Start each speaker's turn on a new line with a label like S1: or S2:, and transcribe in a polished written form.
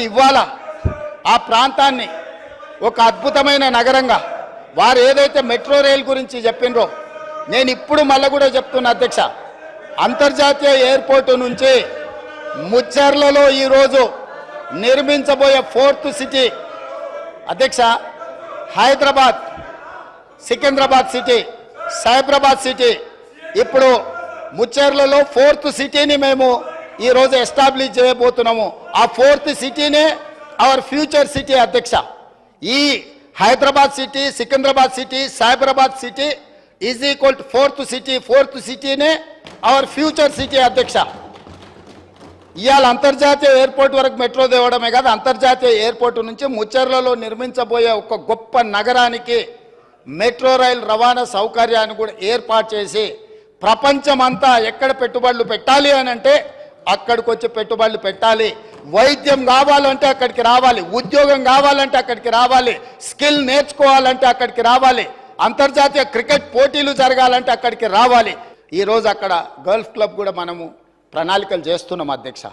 S1: ఇవాళ ఆ ప్రాంతాన్ని ఒక అద్భుతమైన నగరంగా వారు ఏదైతే మెట్రో రైల్ గురించి చెప్పినరో నేను ఇప్పుడు మళ్ళీ కూడా చెప్తున్నా అధ్యక్ష, అంతర్జాతీయ ఎయిర్పోర్టు నుంచి ముచ్చర్లలో ఈరోజు నిర్మించబోయే 4th సిటీ అధ్యక్ష, హైదరాబాద్, సికింద్రాబాద్ సిటీ, సైబరాబాద్ సిటీ, ఇప్పుడు ముచ్చర్లలో 4th సిటీని మేము ఈరోజు ఎస్టాబ్లిష్ చేయబోతున్నాము. ఆ 4th సిటీనే అవర్ ఫ్యూచర్ సిటీ అధ్యక్ష. ఈ Hyderabad city, Secunderabad city, Cyberabad city is equal to 4th city. 4th సిటీనే అవర్ ఫ్యూచర్ సిటీ అధ్యక్ష. ఇవాళ అంతర్జాతీయ ఎయిర్పోర్ట్ వరకు మెట్రో తేవడమే కాదు, అంతర్జాతీయ ఎయిర్పోర్ట్ నుంచి ముచ్చర్లలో నిర్మించబోయే ఒక గొప్ప నగరానికి మెట్రో రైల్ రవాణా సౌకర్యాన్ని కూడా ఏర్పాటు చేసి ప్రపంచమంతా ఎక్కడ పెట్టుబడులు పెట్టాలి అని అంటే అక్కడికి వచ్చి పెట్టుబడులు పెట్టాలి. వైద్యం కావాలంటే అక్కడికి రావాలి, ఉద్యోగం కావాలంటే అక్కడికి రావాలి, స్కిల్ నేర్చుకోవాలంటే అక్కడికి రావాలి, అంతర్జాతీయ క్రికెట్ పోటీలు జరగాలంటే అక్కడికి రావాలి. ఈరోజు అక్కడ గల్ఫ్ క్లబ్ కూడా మనము ప్రణాళికలు చేస్తున్నాం అధ్యక్ష.